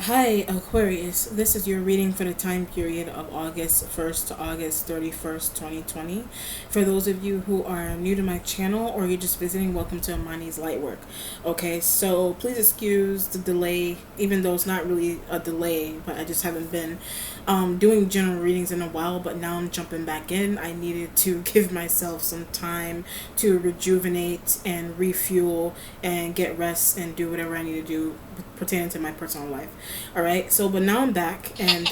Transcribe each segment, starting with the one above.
Hi, Aquarius. This is your reading for the time period of August 1st to August 31st, 2020. For those of you who are new to my channel or you're just visiting, welcome to Amani's Lightwork. Okay, so please excuse the delay, even though it's not really a delay, but I just haven't been doing general readings in a while, but now I'm jumping back in. I needed to give myself some time to rejuvenate and refuel and get rest and do whatever I need to do pertaining to my personal life. All right, so but now I'm back, and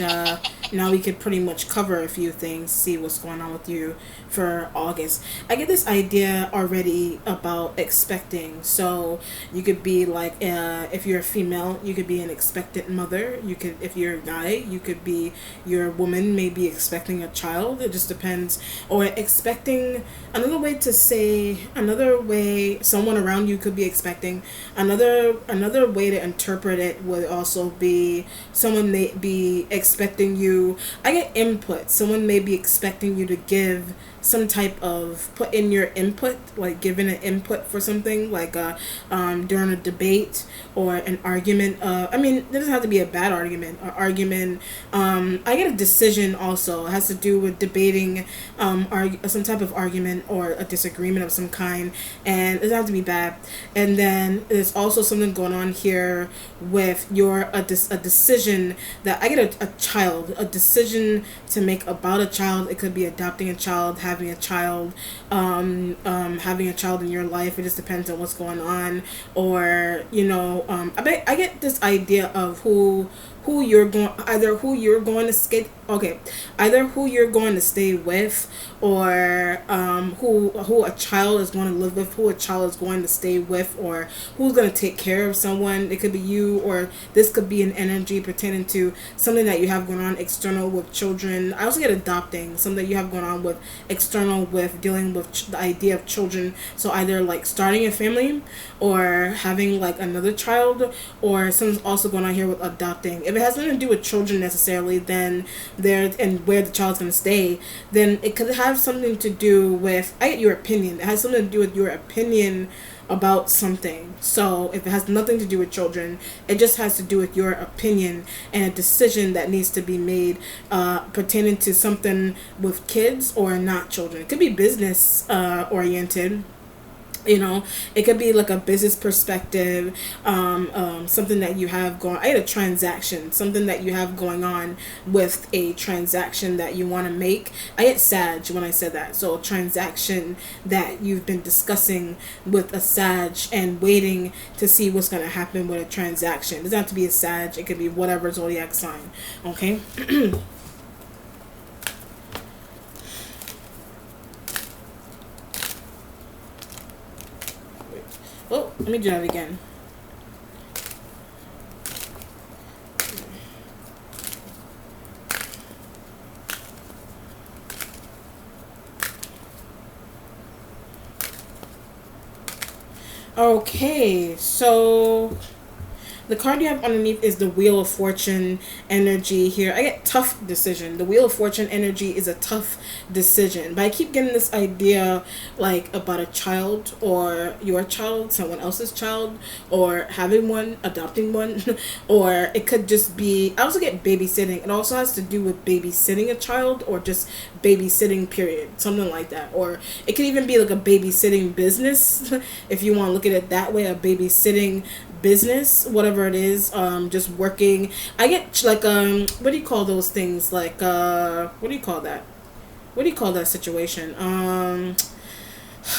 now we could pretty much cover a few things, see what's going on with you for August. I get this idea already about expecting. So you could be like, if you're a female, you could be an expectant mother. You could, if you're a guy, you could be your woman may be expecting a child. It just depends, or expecting. Another way, someone around you could be expecting. Another way to interpret it would also be someone may be expecting you. I get input. Someone may be expecting you to give some type of put in your input, like giving an input for something, like during a debate or an argument. I mean, it doesn't have to be a bad argument. Or argument. I get a decision also. It has to do with debating some type of argument or a disagreement of some kind, and it doesn't have to be bad. And then there's also something going on here with a decision that I get a decision to make about a child. It could be adopting a child, having a child in your life. It just depends on what's going on, or I get this idea of who you're going to skate okay either who you're going to stay with, or who a child is going to live with, who a child is going to stay with, or who's going to take care of someone. It could be you, or this could be an energy pertaining to something that you have going on external with children. I also get adopting, something that you have going on with external, with dealing with the idea of children. So either like starting a family or having like another child, or something's also going on here with adopting. If it has nothing to do with children necessarily, then there, and where the child's going to stay, then it could have something to do with, I get your opinion. It has something to do with your opinion about something. So if it has nothing to do with children, it just has to do with your opinion and a decision that needs to be made pertaining to something with kids or not children. It could be business oriented. It could be like a business perspective, something that you have going. I had a transaction, something that you have going on with a transaction that you want to make. I get Sag when I said that. So a transaction that you've been discussing with a Sag and waiting to see what's going to happen with a transaction. It doesn't have to be a Sag. It could be whatever zodiac sign. Okay. Oh, let me do that again. Okay, so the card you have underneath is the Wheel of Fortune energy here. I get tough decision. The Wheel of Fortune energy is a tough decision. But I keep getting this idea like about a child, or your child, someone else's child, or having one, adopting one, or it could just be, I also get babysitting. It also has to do with babysitting a child, or just babysitting period, something like that. Or it could even be like a babysitting business if you want to look at it that way, a babysitting business, whatever it is, just working. I get like what do you call those things, like what do you call that, situation,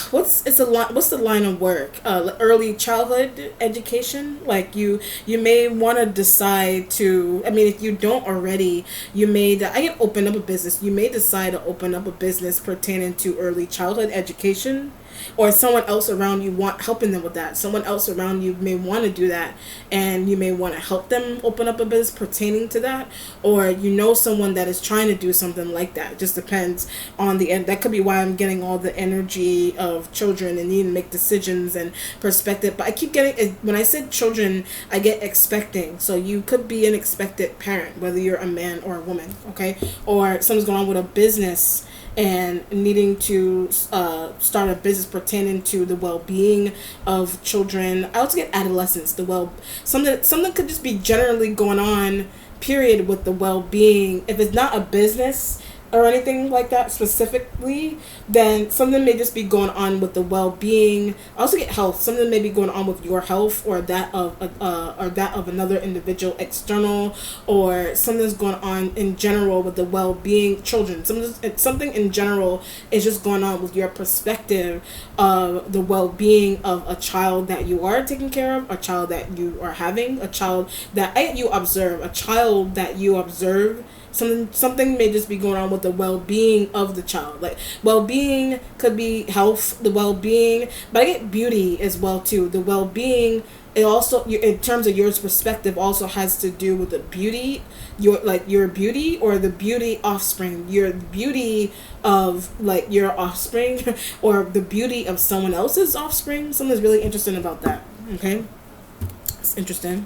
what's the line of work, early childhood education. Like you may want to decide to, I mean, if you don't already, you may, I can open up a business, you may decide to open up a business pertaining to early childhood education, or someone else around you want helping them with that. Someone else around you may want to do that, and you may want to help them open up a business pertaining to that, or someone that is trying to do something like that. It just depends on the end. That could be why I'm getting all the energy of children and needing to make decisions and perspective. But I keep getting, when I said children, I get expecting. So you could be an expected parent, whether you're a man or a woman, okay? Or something's going on with a business and needing to start a business pertaining to the well-being of children. I also get adolescence, something could just be generally going on, period, with the well-being. If it's not a business or anything like that specifically, then something may just be going on with the well-being. I also get health. Something may be going on with your health, or that of another individual external, or something's going on in general with the well-being children. Something in general is just going on with your perspective of the well-being of a child that you are taking care of, a child that you are having, a child that you observe, something may just be going on with the well-being of the child. Like, well-being could be health, the well-being, but I get beauty as well too. The well-being, it also, in terms of your perspective, also has to do with the beauty, your beauty, or the beauty offspring, your beauty of like your offspring or the beauty of someone else's offspring. Something's really interesting about that. Okay, it's interesting.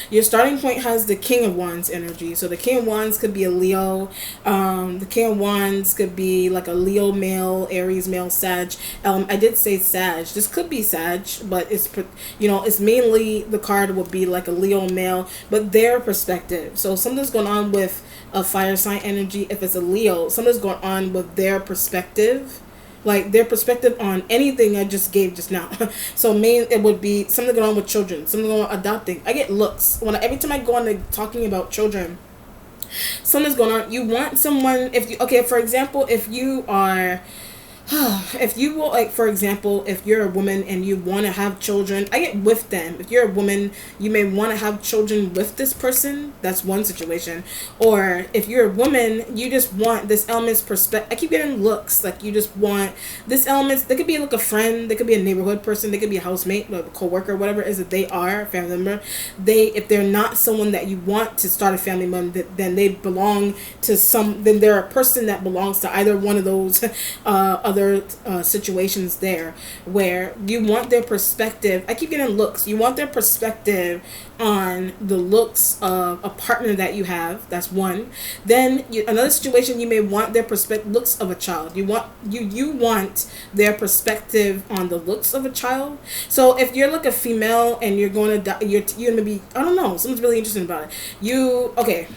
Your starting point has the King of Wands energy. So the King of Wands could be a Leo. The King of Wands could be like a Leo male, Aries male, Sag. I did say Sag. This could be Sag, but it's mainly, the card would be like a Leo male, but their perspective. So something's going on with a fire sign energy. If it's a Leo, something's going on with their perspective, like their perspective on anything I just gave just now. So it would be something going on with children, something going on with adopting. I get looks every time I go on to talking about children. Something's going on. You want someone, for example, if you are if you will, like, for example, if you're a woman and you want to have children, I get with them. If you're a woman, you may want to have children with this person. That's one situation. Or if you're a woman, you just want this element's perspective. I keep getting looks like you just want this element. They could be like a friend, they could be a neighborhood person, they could be a housemate, a co-worker, whatever it is that they are, a family member. If they're not someone that you want to start a family member, then they belong to then they're a person that belongs to either one of those other situations there, where you want their perspective. I keep getting looks. You want their perspective on the looks of a partner that you have. That's one. Then another situation, you may want their looks of a child. You want their perspective on the looks of a child. So if you're like a female and you're going to you're gonna be, I don't know, something's really interesting about it.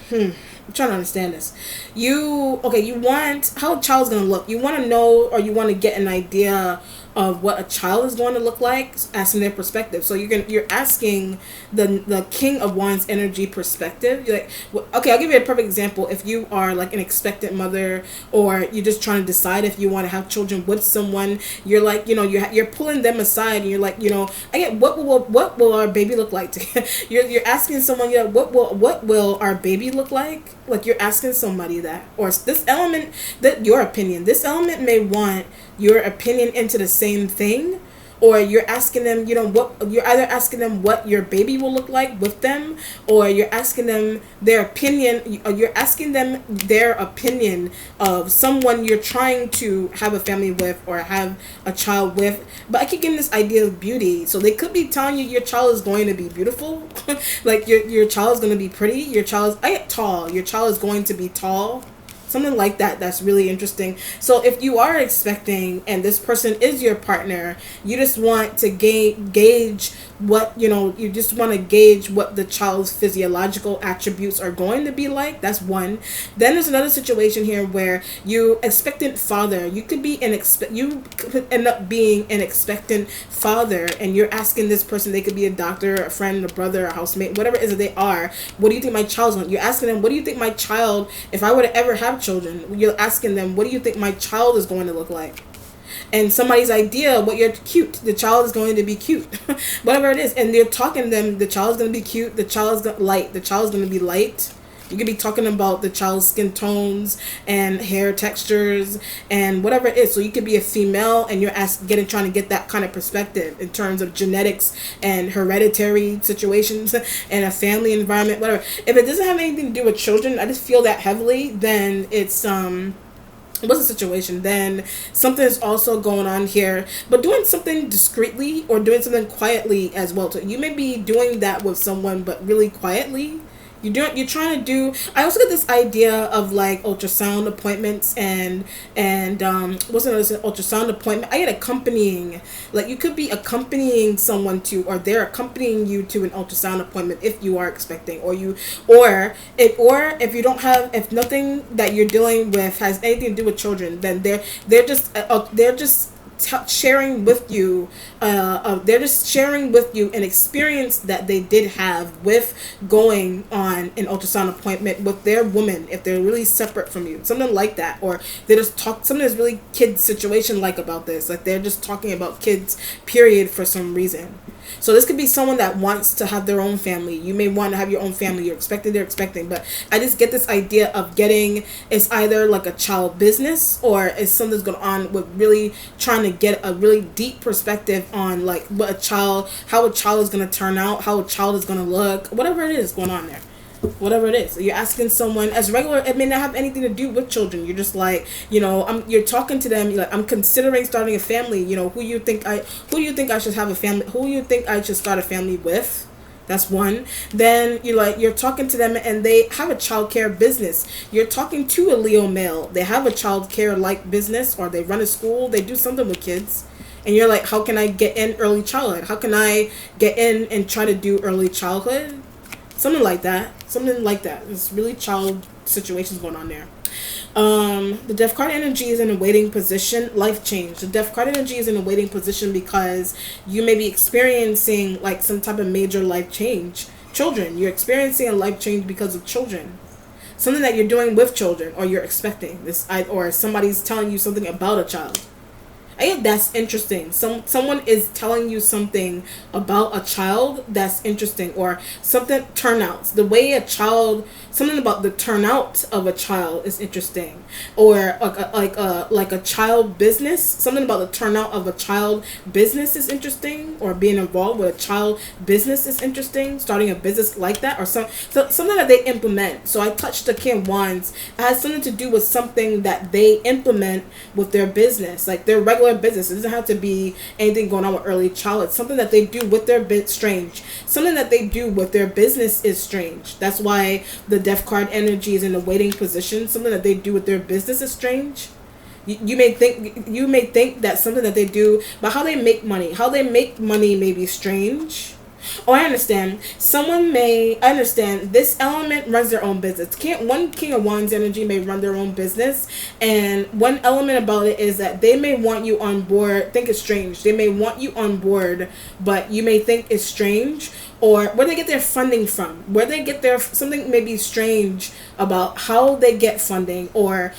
I'm trying to understand this. You want how a child's gonna look. You want to know, or you want to get an idea of what a child is going to look like, asking their perspective. So you're asking the King of Wands energy perspective. You're like, I'll give you a perfect example. If you are like an expectant mother, or you're just trying to decide if you want to have children with someone, you're like, you're pulling them aside, and you're like, I get, what will our baby look like? You're asking someone, what will our baby look like? Like, you're asking somebody that, or this element, that your opinion. This element may want your opinion into the same thing, or you're asking them, you're either asking them what your baby will look like with them, or you're asking them their opinion, or you're asking them their opinion of someone you're trying to have a family with or have a child with. But I keep getting this idea of beauty. So they could be telling you your child is going to be beautiful. Like your child is going to be pretty. I get tall. Your child is going to be tall. Something like that. That's really interesting. So if you are expecting and this person is your partner, you just want to gauge what, you just want to gauge what the child's physiological attributes are going to be like. That's one. Then there's another situation here where you expectant father. You could be you could end up being an expectant father, and you're asking this person, they could be a doctor, a friend, a brother, a housemate, whatever it is that they are. What do you think my child's going? You're asking them, what do you think my child, if I were to ever have children, you're asking them, what do you think my child is going to look like? And somebody's idea, the child is going to be cute. Whatever it is. And they're talking to them, the child is going to be cute, the child is going to be light. You could be talking about the child's skin tones and hair textures and whatever it is. So you could be a female and you're trying to get that kind of perspective in terms of genetics and hereditary situations and a family environment, whatever. If it doesn't have anything to do with children, I just feel that heavily, then it's what's the situation? Then something is also going on here, but doing something discreetly or doing something quietly as well. So you may be doing that with someone, but really quietly. You're trying to do. I also get this idea of like ultrasound appointments and what's another ultrasound appointment. I get accompanying, like you could be accompanying someone to, or they're accompanying you to an ultrasound appointment if you are expecting, or if you don't have, if nothing that you're dealing with has anything to do with children, then they're just sharing with you, they're just sharing with you an experience that they did have with going on an ultrasound appointment with their woman, if they're really separate from you, something like that. Or they just talk, something that's really kids situation like about this, like they're just talking about kids period for some reason. So this could be someone that wants to have their own family. You may want to have your own family. You're expecting, they're expecting. But I just get this idea of getting, it's either like a child business, or it's something's going on with really trying to get a really deep perspective on like what a child, how a child is going to turn out, how a child is going to look, whatever it is going on there. Whatever it is, you're asking someone as regular. It may not have anything to do with children. You're just like, you're talking to them. You're like, I'm considering starting a family. Who do you think I should have a family? Who do you think I should start a family with? That's one. Then you're talking to them and they have a childcare business. You're talking to a Leo male. They have a childcare like business, or they run a school. They do something with kids. And you're like, how can I get in early childhood? How can I get in and try to do early childhood? Something like that. Something like that. There's really child situations going on there. The Death card energy is in a waiting position. Life change. The Death card energy is in a waiting position because you may be experiencing like some type of major life change. Children. You're experiencing a life change because of children. Something that you're doing with children, or you're expecting this, or somebody's telling you something about a child. I think that's interesting. Someone is telling you something about a child that's interesting, or something turnouts. The way a child, something about the turnout of a child is interesting, or like a child business. Something about the turnout of a child business is interesting, or being involved with a child business is interesting. Starting a business like that, or something that they implement. So I touched the King of Wands. It has something to do with something that they implement with their business, like their regular business. It doesn't have to be anything going on with early childhood. Something that they do with their strange. Something that they do with their business is strange. That's why the Death card energy is in a waiting position. Something that they do with their business is strange. You may think that something that they do, but how they make money may be strange. Oh, I understand. I understand. This element runs their own business. One King of Wands energy may run their own business, and one element about it is that they may want you on board. Think it's strange. They may want you on board, but you may think it's strange, or where they get their funding from. Where they get their, something may be strange about how they get funding, or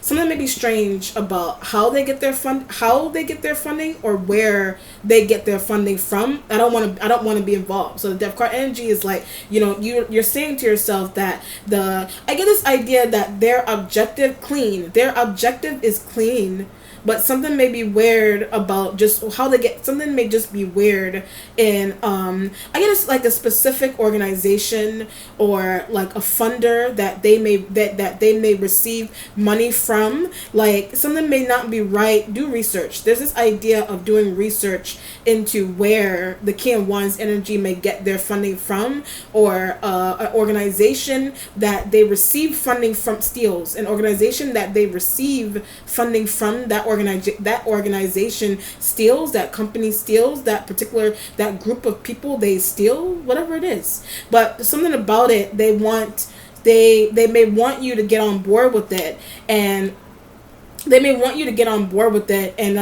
something may be strange about how they get their funding, or where they get their funding from. I don't want to be involved. So the Death card energy is like, you're saying to yourself that I get this idea that their objective is clean, but something may be weird about just how they get, something may just be weird in I get it's like a specific organization, or like a funder that they may receive money from. Like something may not be right. Do research. There's this idea of doing research into where the King of Wands energy may get their funding from, or an organization that they receive funding from steals. An organization that they receive funding from, that organization steals, that company steals, that group of people, they steal, whatever it is. But something about it, they may want you to get on board with it, and they may want you to get on board with it, and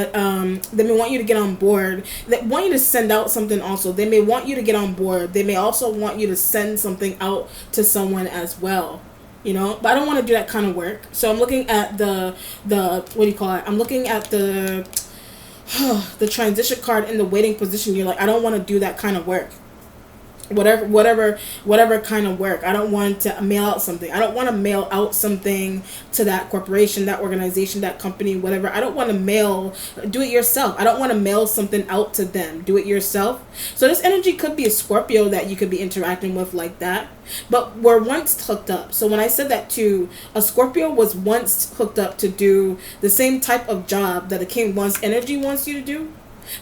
they may want you to get on board. They want you to send out something also. They may want you to get on board. They may also want you to send something out to someone as well. But I don't want to do that kind of work. So I'm looking at the what do you call it? I'm looking at the transition card in the waiting position. You're like, I don't want to do that kind of work. Whatever kind of work. I don't want to mail out something. I don't want to mail out something to that corporation, that organization, that company, whatever. I don't want to do it yourself. I don't want to mail something out to them. Do it yourself. So this energy could be a Scorpio that you could be interacting with like that. But we're once hooked up. So when I said that too, a Scorpio was once hooked up to do the same type of job that a King Wands energy wants you to do,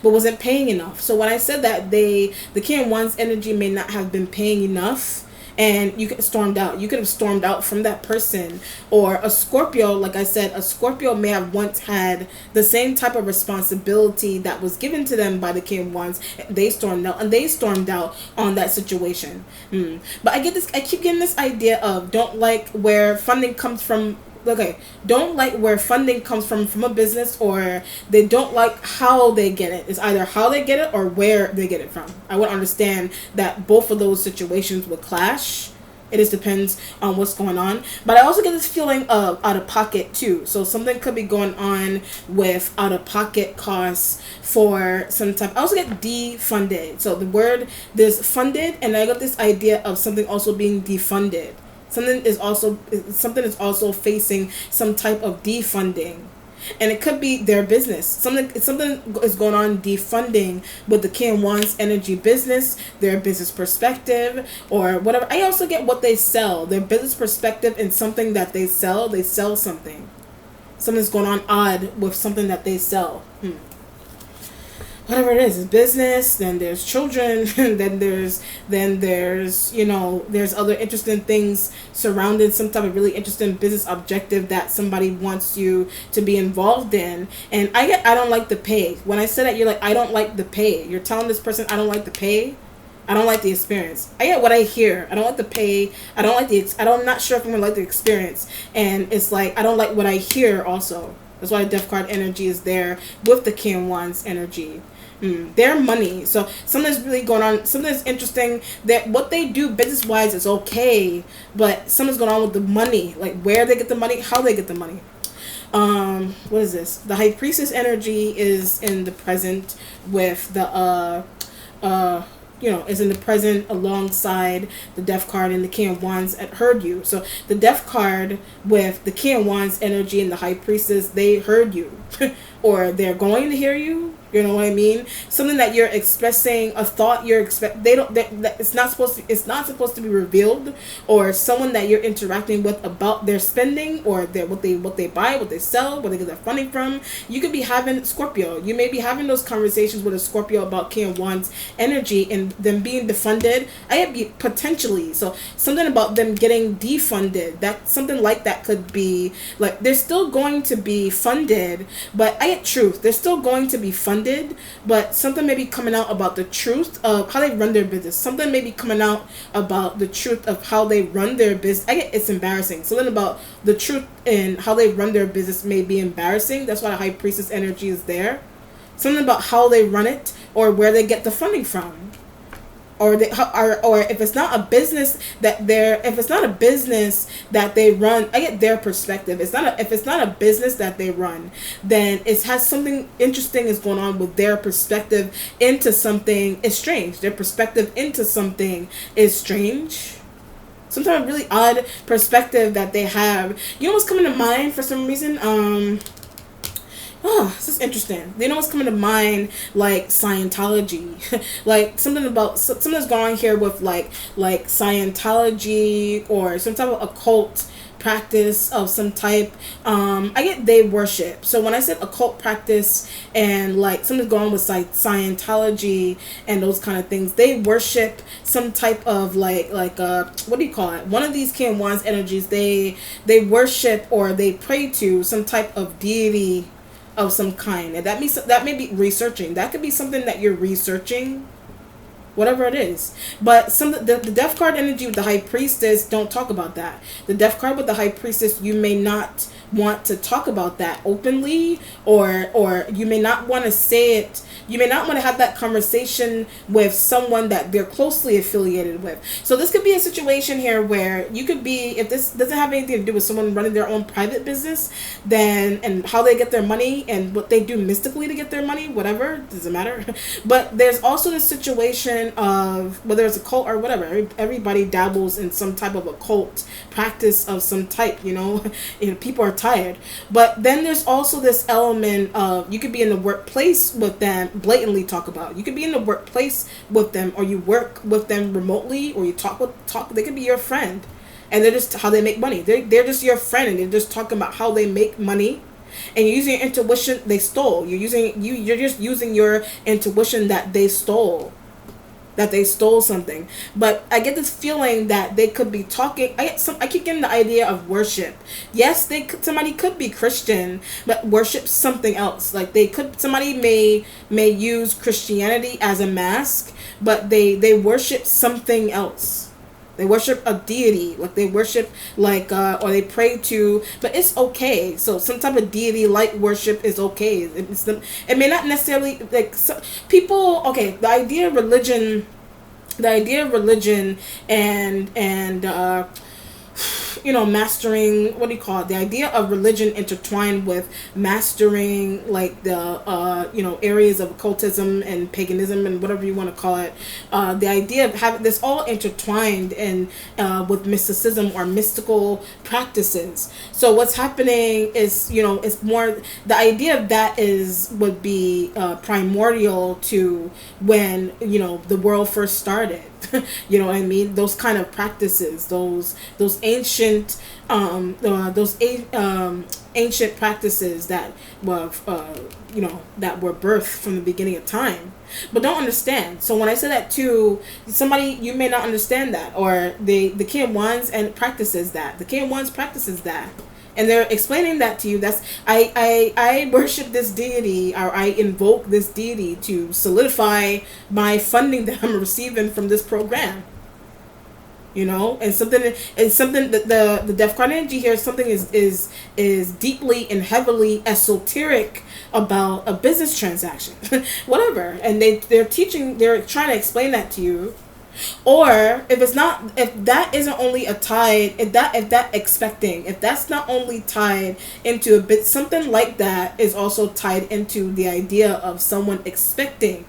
but wasn't paying enough. So when I said that the King of Wands energy may not have been paying enough, and you could stormed out. You could have stormed out from that person. Or a Scorpio, like I said, a Scorpio may have once had the same type of responsibility that was given to them by the King of Wands. They stormed out, and they stormed out on that situation. But I keep getting this idea of don't like where funding comes from. Okay, don't like where funding comes from a business, or they don't like how they get it. It's either how they get it or where they get it from. I would understand that both of those situations would clash. It just depends on what's going on. But I also get this feeling of out of pocket too. So something could be going on with out of pocket costs for some type. I also get defunded. So the word, there's funded, and I got this idea of something also being defunded. Something is also facing some type of defunding, and it could be their business. Something is going on defunding with the King of Wands energy business, their business perspective, or whatever. I also get what they sell, their business perspective in something that they sell. They sell something. Something's going on odd with something that they sell. Whatever it is, it's business. Then there's children. then there's there's other interesting things surrounding some type of really interesting business objective that somebody wants you to be involved in. And I don't like the pay. When I say that, you're like, I don't like the pay. You're telling this person I don't like the pay. I don't like the experience. I get what I hear. I don't like the pay. I don't like I'm not sure if I'm gonna like the experience. And it's like I don't like what I hear also. That's why the Death card energy is there with the King of Wands energy. Their money. So something's really going on. Something's interesting. That what they do business wise is okay, but something's going on with the money. Like where they get the money, how they get the money. What is this? The High Priestess energy is in the present with the is in the present alongside the Death card and the King of Wands heard you. So the Death card with the King of Wands energy and the High Priestess, they heard you. Or they're going to hear you. You know what I mean? Something that you're expressing, a thought you're it's not supposed to be revealed, or someone that you're interacting with about their spending or what they buy, what they sell, where they get their funding from. You could be having Scorpio. You may be having those conversations with a Scorpio about King of Wands energy and them being defunded. Potentially. So something about them getting defunded. That something like that could be like they're still going to be funded, but I get truth. They're still going to be funded, but something may be coming out about the truth of how they run their business. Something may be coming out about the truth of how they run their business. It's embarrassing. Something about the truth and how they run their business may be embarrassing. That's why the High Priestess energy is there. Something about how they run it or where they get the funding from. Or if it's not a business that they run, I get their perspective. If it's not a business that they run, then it has something interesting is going on with their perspective into something is strange. Their perspective into something is strange. Sometimes really odd perspective that they have. You know what's coming to mind for some reason? This is interesting. You know what's coming to mind? Like Scientology, like something's going on here with like Scientology or some type of occult practice of some type. I get they worship. So when I said occult practice and like something's going on with Scientology and those kind of things, they worship some type of like what do you call it? One of these King of Wands energies. They worship or they pray to some type of deity of some kind, and that may be researching. That could be something that you're researching, whatever it is. But the Death card energy with the High Priestess, don't talk about that. The Death card with the High Priestess, you may not want to talk about that openly, or you may not want to say it. You may not want to have that conversation with someone that they're closely affiliated with. So this could be a situation here where you could be, if this doesn't have anything to do with someone running their own private business, then, and how they get their money and what they do mystically to get their money, whatever, doesn't matter. But there's also this situation of, whether it's a cult or whatever, everybody dabbles in some type of occult practice of some type, people are tired. But then there's also this element of, you could be in the workplace with them, blatantly talk about. You could be in the workplace with them, or you work with them remotely, or you talk. They could be your friend, and they're just how they make money. They're just your friend, and they're just talking about how they make money. And you're using your intuition they stole. You're just using your intuition that they stole. that they stole something. But I get this feeling that they could be talking. I keep getting the idea of worship. Yes, somebody could be Christian, but worship something else. Like somebody may use Christianity as a mask, but they worship something else. They worship a deity, like they worship or they pray to, but it's okay. So some type of deity like worship is okay. It may not necessarily people. Okay, the idea of religion and mastering, what do you call it, the idea of religion intertwined with mastering like the areas of occultism and paganism and whatever you want to call it, the idea of having this all intertwined and with mysticism or mystical practices. So what's happening is, it's more, the idea of that would be primordial to when the world first started. You know what I mean? Those kind of practices, those ancient ancient practices that were that were birthed from the beginning of time, but don't understand. So when I say that to somebody, you may not understand that, or the King of Wands and practices that. The King of Wands practices that. And they're explaining that to you. That's I worship this deity, or I invoke this deity to solidify my funding that I'm receiving from this program. And something that the Death card energy here, something is deeply and heavily esoteric about a business transaction, whatever. And they're trying to explain that to you. Or if that isn't only a tide, if that's not only tied into a bit, something like that is also tied into the idea of someone expecting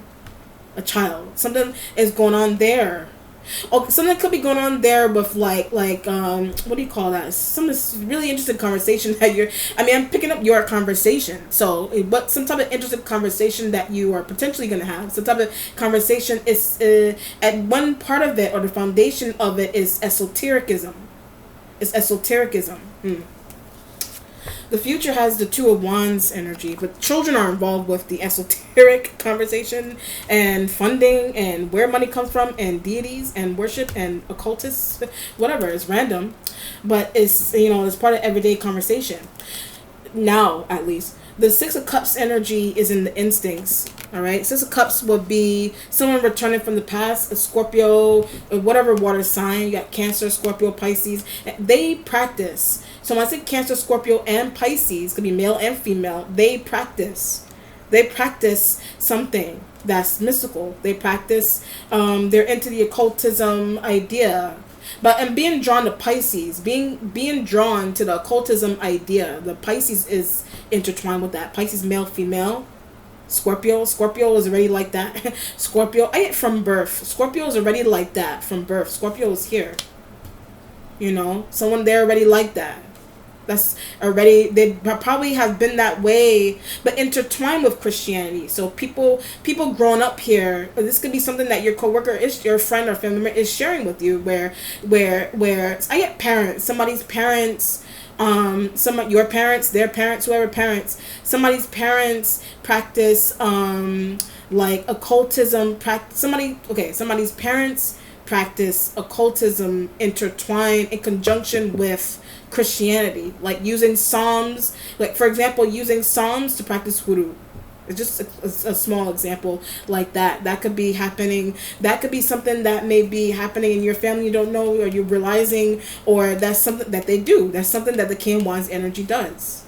a child. Something is going on there. Oh, something could be going on there with what do you call that? Some really interesting conversation that I'm picking up your conversation. So, but some type of interesting conversation that you are potentially going to have. Some type of conversation is at one part of it, or the foundation of it, is esotericism. It's esotericism. The future has the Two of Wands energy, but children are involved with the esoteric conversation and funding and where money comes from and deities and worship and occultists, whatever. It's random, but it's it's part of everyday conversation. Now, at least, the Six of Cups energy is in the instincts. All right, Six of Cups would be someone returning from the past, a Scorpio, whatever water sign. You got Cancer, Scorpio, Pisces. They practice. So when I say Cancer, Scorpio, and Pisces, could be male and female, they practice. They practice something that's mystical. They practice, they're into the occultism idea. And being drawn to Pisces, being drawn to the occultism idea, the Pisces is intertwined with that. Pisces, male, female. Scorpio is already like that. Scorpio, from birth. Scorpio is already like that from birth. Scorpio is here. Someone there already like that. That's already, they probably have been that way, but intertwined with Christianity. So people growing up here, this could be something that your coworker is, your friend or family member is sharing with you, where I get parents, somebody's parents, your parents, their parents, whoever parents, somebody's parents practice like occultism. Somebody's parents practice occultism intertwined in conjunction with Christianity, like using Psalms, like for example, using Psalms to practice hoodoo. It's just a small example like that. That could be happening. That could be something that may be happening in your family you don't know, or you're realizing, or that's something that they do. That's something that the King of Wands energy does.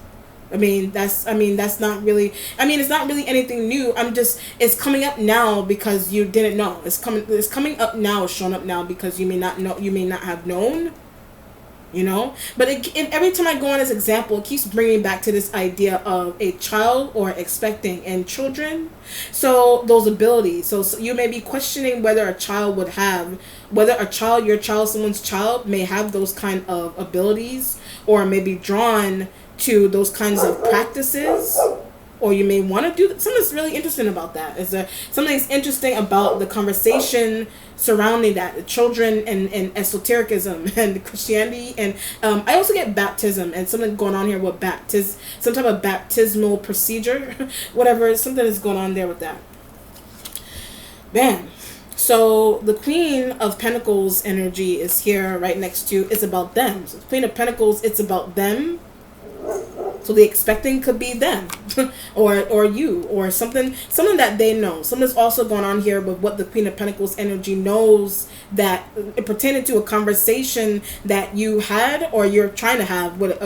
That's not really, it's not really anything new. It's coming up now because you didn't know. It's coming up now, showing up now because you may not know, you may not have known. But every time I go on this example, it keeps bringing back to this idea of a child or expecting, and children. So those abilities. So you may be questioning whether your child, someone's child may have those kind of abilities, or may be drawn to those kinds of practices, or you may want to do something's really interesting about that. Something's interesting about the conversation surrounding that, the children and esotericism and Christianity, and I also get baptism and something going on here with some type of baptismal procedure, whatever. Something is going on there with that. Bam. So the Queen of Pentacles energy is here right next to, it's about them. So the Queen of Pentacles, it's about them. So the expecting could be them or you, or something that they know. Something's also going on here with what the Queen of Pentacles energy knows, that it pertained to a conversation that you had or you're trying to have with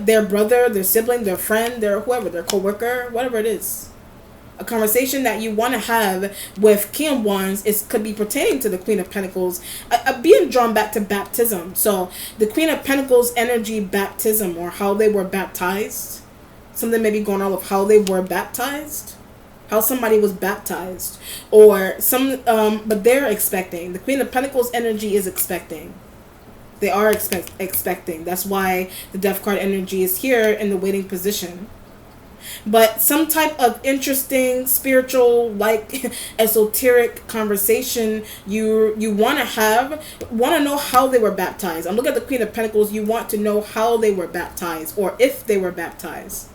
their brother, their sibling, their friend, their whoever, their coworker, whatever it is. A conversation that you want to have with King of Wands could be pertaining to the Queen of Pentacles, being drawn back to baptism. So the Queen of Pentacles energy, baptism, or how they were baptized. Something may be going on with how they were baptized, how somebody was baptized, or but they're expecting. The Queen of Pentacles energy is expecting. They are expecting. That's why the Death card energy is here in the waiting position. But some type of interesting spiritual, like esoteric conversation you want to know how they were baptized. I'm looking at the Queen of Pentacles. You want to know how they were baptized, or if they were baptized,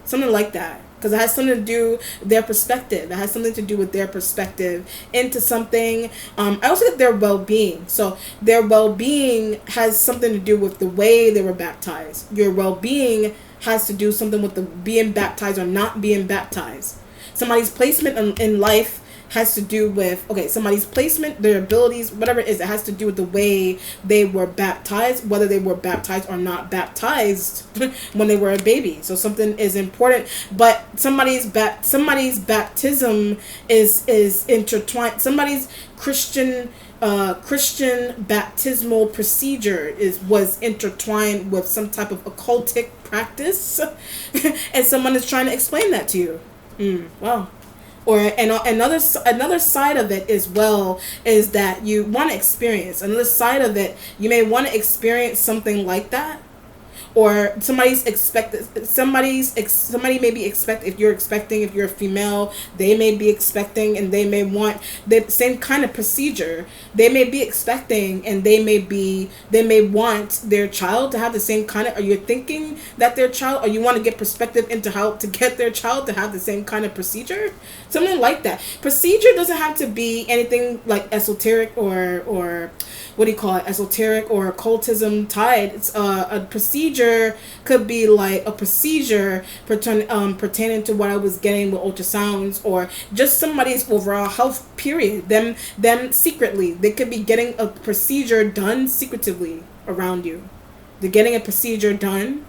something like that, because it has something to do with their perspective. It has something to do with their perspective into something. I also get their well-being. So their well-being has something to do with the way they were baptized. Your well-being has to do something with the being baptized or not being baptized. Somebody's placement in life has to do with, somebody's placement, their abilities, whatever it is, it has to do with the way they were baptized, whether they were baptized or not baptized when they were a baby. So something is important, but somebody's baptism is intertwined. Somebody's Christian baptismal procedure was intertwined with some type of occultic practice, and someone is trying to explain that to you. Wow. Or another side of it as well is that you want to experience. Another side of it, you may want to experience something like that. Or somebody may be if you're a female, they may be expecting, and they may want the same kind of procedure. They may be expecting, and they may want their child to have the same kind of, are you thinking that their child, or you want to get perspective into how to get their child to have the same kind of procedure? Something like that. Procedure doesn't have to be anything like esoteric or what do you call it, esoteric or occultism tied. It's a procedure could be like a procedure pertaining to what I was getting with ultrasounds, or just somebody's overall health period. Them secretly, they could be getting a procedure done secretively around you. They're getting a procedure done,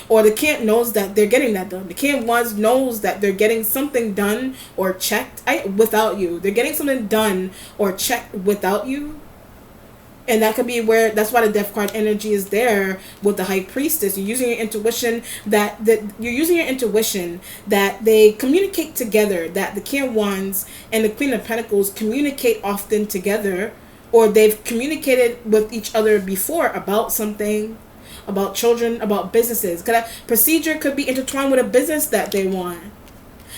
or the King knows that they're getting that done. The King knows that they're getting something done or checked without you. They're getting something done or checked without you. And that could be that's why the Death card energy is there with the High Priestess. You're using your intuition that they communicate together, that the King of Wands and the Queen of Pentacles communicate often together, or they've communicated with each other before about something, about children, about businesses. Procedure could be intertwined with a business that they want.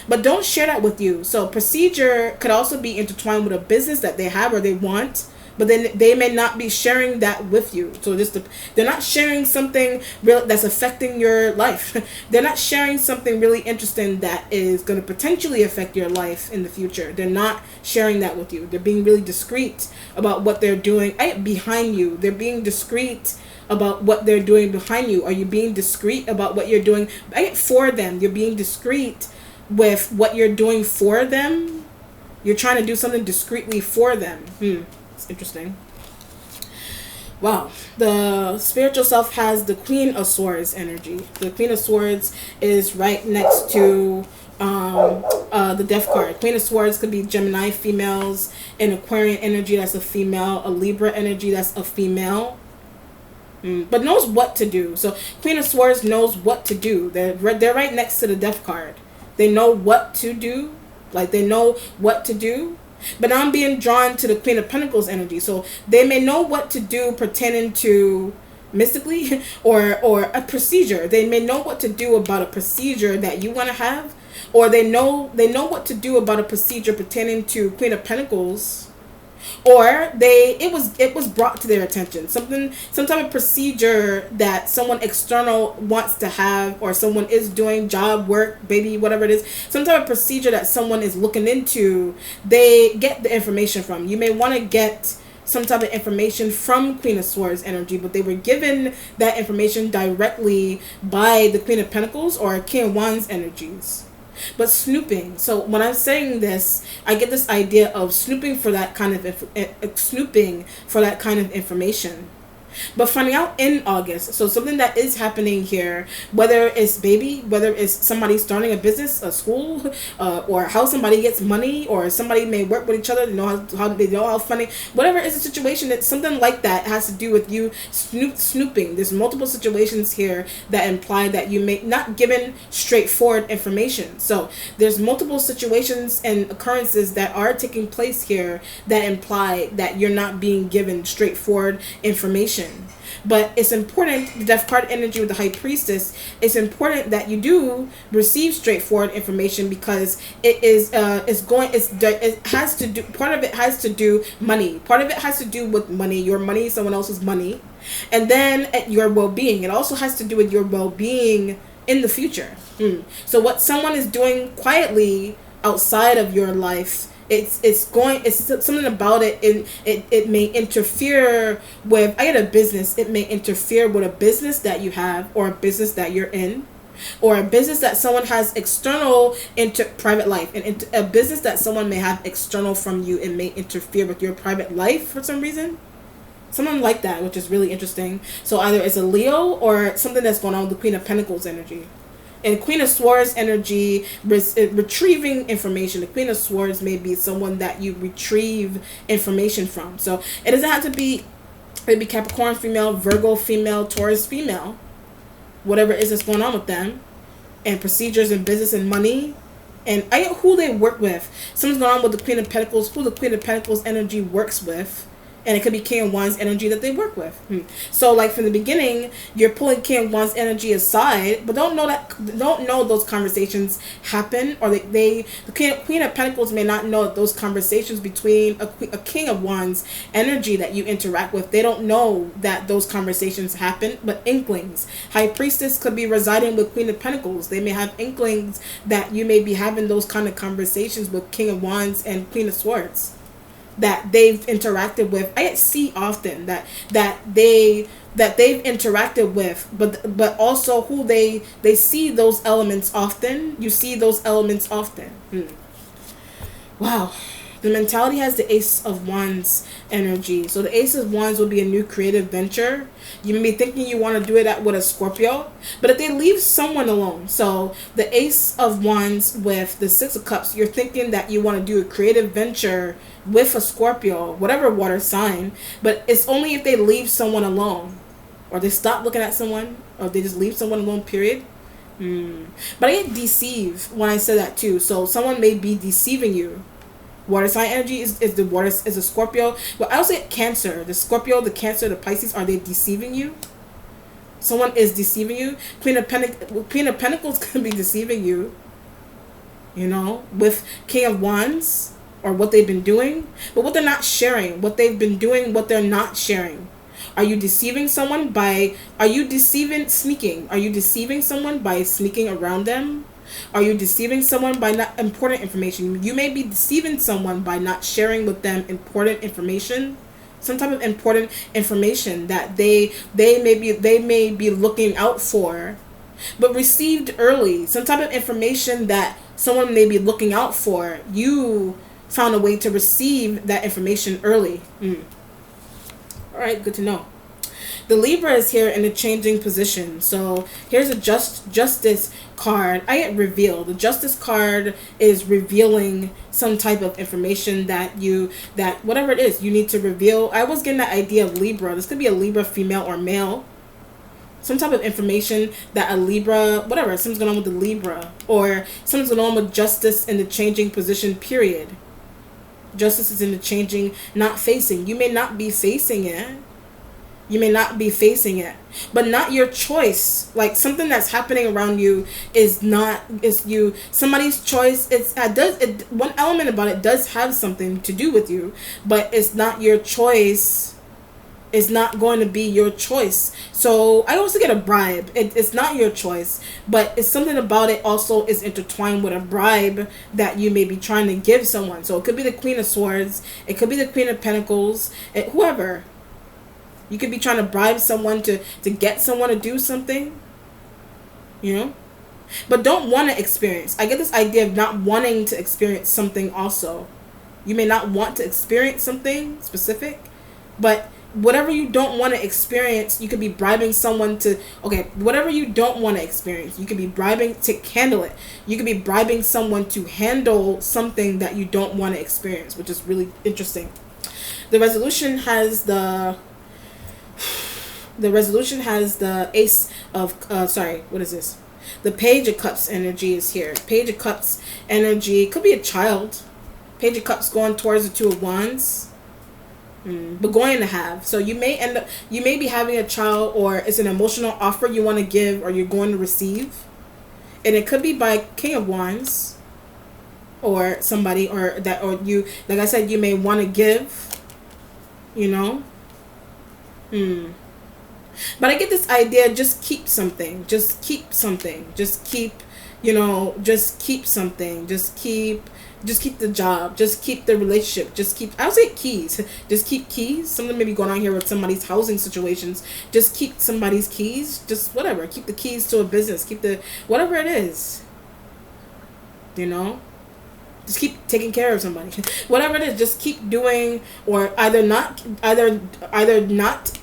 But don't share that with you. So procedure could also be intertwined with a business that they have or they want, but then they may not be sharing that with you. So they're not sharing something real that's affecting your life. They're not sharing something really interesting that is going to potentially affect your life in the future. They're not sharing that with you. They're being really discreet about what they're doing behind you. They're being discreet about what they're doing behind you. Are you being discreet about what you're doing for them? You're being discreet with what you're doing for them. You're trying to do something discreetly for them. It's interesting. Wow. The spiritual self has the Queen of Swords energy. The Queen of Swords is right next to the Death card. Queen of Swords could be Gemini females, an Aquarian energy, that's a female, a Libra energy, that's a female. But knows what to do. So Queen of Swords knows what to do. They're right next to the Death card. They know what to do. They know what to do. But now I'm being drawn to the Queen of Pentacles energy. So they may know what to do pertaining to mystically or a procedure. They may know what to do about a procedure that you want to have, or they know what to do about a procedure pertaining to Queen of Pentacles. or it was brought to their attention, some type of procedure that someone external wants to have, or someone is doing job work, baby, whatever it is, some type of procedure that someone is looking into. They get the information from you. May want to get some type of information from Queen of Swords energy, but they were given that information directly by the Queen of Pentacles or King of Wands energies. But snooping. So when I'm saying this, I get this idea of snooping for that kind of snooping for that kind of information. But finding out in August, so something that is happening here, whether it's whether it's somebody starting a business, a school, or how somebody gets money, or somebody may work with each other, they know how funny, whatever is the situation, that something like that has to do with you snooping. There's multiple situations here that imply that you may not given straightforward information. So there's multiple situations and occurrences that are taking place here that imply that you're not being given straightforward information. But it's important, the Death card energy with the High Priestess, it's important that you do receive straightforward information, because it has to do, part of it has to do money, part of it has to do with money, your money, someone else's money, and then your well-being. It also has to do with your well-being in the future. So what someone is doing quietly outside of your life, it's something about it, and it may interfere with, I get a business, it may interfere with a business that you have, or a business that you're in, or a business that someone has external into private life, and a business that someone may have external from you. It may interfere with your private life for some reason, something like that, which is really interesting. So either it's a Leo or something that's going on with the Queen of Pentacles energy. And Queen of Swords energy, retrieving information. The Queen of Swords may be someone that you retrieve information from. So it doesn't have to be, maybe Capricorn female, Virgo female, Taurus female, whatever it is that's going on with them, and procedures and business and money, and who they work with. Something's going on with the Queen of Pentacles, who the Queen of Pentacles energy works with. And it could be King of Wands energy that they work with. So like from the beginning, you're pulling King of Wands energy aside, but don't know those conversations happen, or the Queen of Pentacles may not know that those conversations between a King of Wands energy that you interact with, they don't know that those conversations happen, but inklings. High Priestess could be residing with Queen of Pentacles. They may have inklings that you may be having those kind of conversations with King of Wands and Queen of Swords that they've interacted with. I see often that they've interacted with, but also who they see those elements often. You see those elements often. Wow. The mentality has the Ace of Wands energy. So the Ace of Wands will be a new creative venture. You may be thinking you want to do it with a Scorpio, but if they leave someone alone. So the Ace of Wands with the Six of Cups, you're thinking that you want to do a creative venture with a Scorpio, whatever water sign, but it's only if they leave someone alone, or they stop looking at someone, or they just leave someone alone, period. But I get deceived when I say that too. So someone may be deceiving you. Water sign energy is a Scorpio. Well, I also get Cancer. The Scorpio, the Cancer, the Pisces, are they deceiving you? Someone is deceiving you. Queen of Pentacles can be deceiving you, with King of Wands, or what they've been doing, but what they're not sharing, what they've been doing, what they're not sharing. Are you deceiving someone are you deceiving someone by sneaking around them? Are you deceiving someone by not important information? You may be deceiving someone by not sharing with them important information, some type of important information that they may be looking out for, but received early. Some type of information that someone may be looking out for. You found a way to receive that information early. All right, good to know. The Libra is here in a changing position. So here's a Justice card. I get revealed. The Justice card is revealing some type of information that whatever it is you need to reveal. I was getting that idea of Libra. This could be a Libra female or male. Some type of information that a Libra, whatever, something's going on with the Libra, or something's going on with Justice in the changing position, period. Justice is in the changing, not facing. You may not be facing it. You may not be facing it, but not your choice. Like something that's happening around you is not is you somebody's choice. One element about it does have something to do with you, but it's not your choice. It's not going to be your choice. So I also get a bribe. It's not your choice, but it's something about it also is intertwined with a bribe that you may be trying to give someone. So it could be the Queen of Swords. It could be the Queen of Pentacles. Whoever. You could be trying to bribe someone to get someone to do something. You know? But don't want to experience. I get this idea of not wanting to experience something also. You may not want to experience something specific, but whatever you don't want to experience, you could be bribing someone to, okay, whatever you don't want to experience, you could be bribing to handle it. You could be bribing someone to handle something that you don't want to experience, which is really interesting. The resolution has the ace of, what is this? The Page of Cups energy is here. Page of Cups energy, could be a child. Page of Cups going towards the Two of Wands. But going to have. So you may be having a child, or it's an emotional offer you want to give or you're going to receive. And it could be by King of Wands or somebody, or you, like I said, you may want to give, you know. But I get this idea, just keep something. Just keep something. Just keep, just keep something. Just keep the job. Just keep the relationship. I would say keys. Just keep keys. Something may be going on here with somebody's housing situations. Just keep somebody's keys. Just whatever. Keep the keys to a business. Keep the, whatever it is. Just keep taking care of somebody. Whatever it is, just keep doing, or either not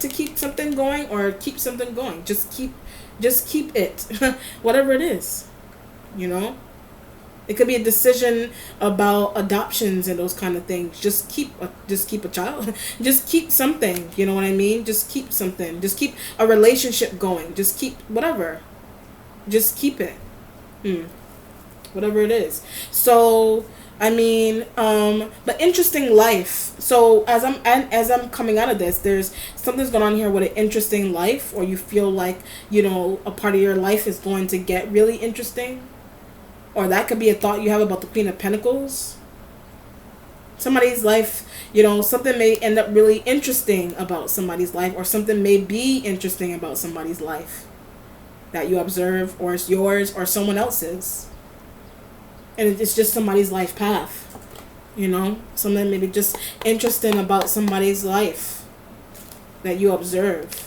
to keep something going or keep something going. Just keep it. Whatever it is. It could be a decision about adoptions and those kind of things. Just keep a child. Just keep something. You know what I mean? Just keep something. Just keep a relationship going. Just keep whatever. Just keep it. Whatever it is. So I mean, but interesting life. So as I'm coming out of this, there's something's going on here with an interesting life, or you feel like a part of your life is going to get really interesting. Or that could be a thought you have about the Queen of Pentacles. Somebody's life, something may end up really interesting about somebody's life, or something may be interesting about somebody's life that you observe, or it's yours or someone else's. And it's just somebody's life path. Something maybe just interesting about somebody's life that you observe.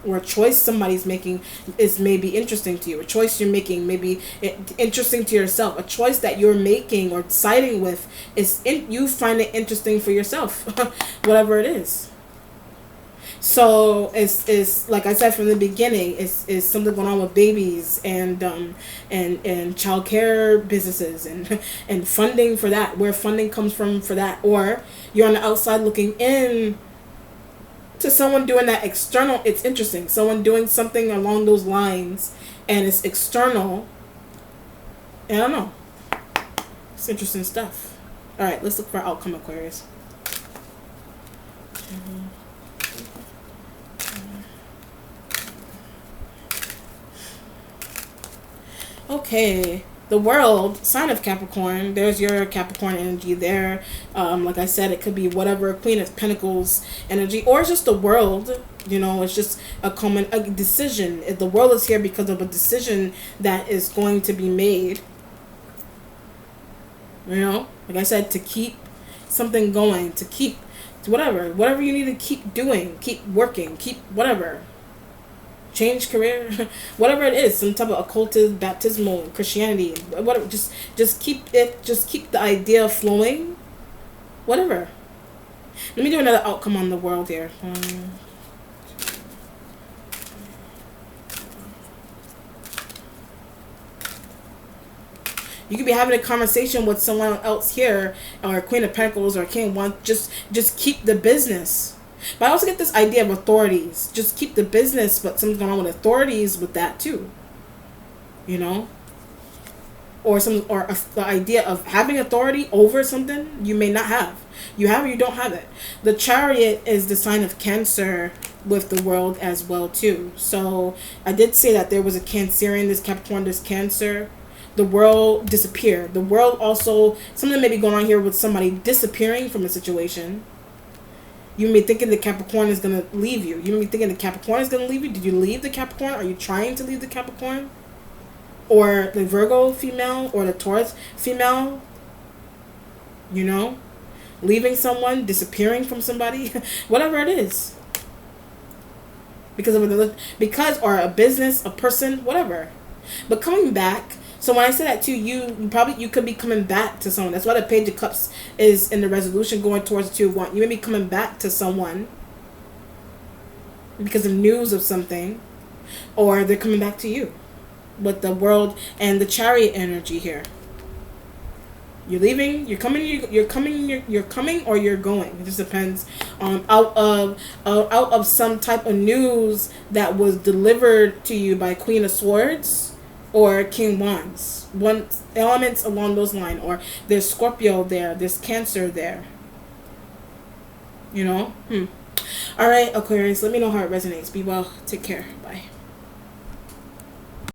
Or a choice somebody's making is maybe interesting to you. A choice you're making may be interesting to yourself. A choice that you're making or siding with you find it interesting for yourself. Whatever it is. So it's like I said from the beginning, it's something going on with babies and child care businesses and funding for that, where funding comes from for that, or you're on the outside looking in to someone doing that external. It's interesting. Someone doing something along those lines, and it's external. I don't know. It's interesting stuff. All right, let's look for outcome, Aquarius. Okay, the World, sign of Capricorn. There's your Capricorn energy there. Like I said, it could be whatever, Queen of Pentacles energy, or it's just the World. It's just a decision. The World is here because of a decision that is going to be made. Like I said, to keep something going, to keep whatever you need to keep doing, keep working, keep whatever. Change career, whatever it is, some type of occultism, baptismal Christianity, whatever. Just keep it. Just keep the idea flowing. Whatever. Let me do another outcome on the World here. You could be having a conversation with someone else here, or Queen of Pentacles, or King of Wands. Just keep the business. But I also get this idea of authorities. Just keep the business, but something's going on with authorities with that too. or the idea of having authority over something you may not have. You have or you don't have it. The Chariot is the sign of Cancer with the world as well too. So I did say that there was a Cancerian, this Capricorn, this Cancer. The world disappeared. The world also, something may be going on here with somebody disappearing from a situation. You may be thinking the Capricorn is going to leave you. You may be thinking the Capricorn is going to leave you. Did you leave the Capricorn? Are you trying to leave the Capricorn? Or the Virgo female or the Taurus female? You know? Leaving someone, disappearing from somebody, whatever it is. Or a business, a person, whatever. But coming back, so when I say that to you, you could be coming back to someone. That's why the Page of Cups is in the resolution going towards the 2 of Wands. You may be coming back to someone because of news of something, or they're coming back to you with the world and the Chariot energy here. You're leaving, you're coming, or you're going. It just depends out of some type of news that was delivered to you by Queen of Swords or King Wands. One elements along those lines. Or there's Scorpio there, there's Cancer there. You know? Alright, Aquarius, let me know how it resonates. Be well. Take care. Bye.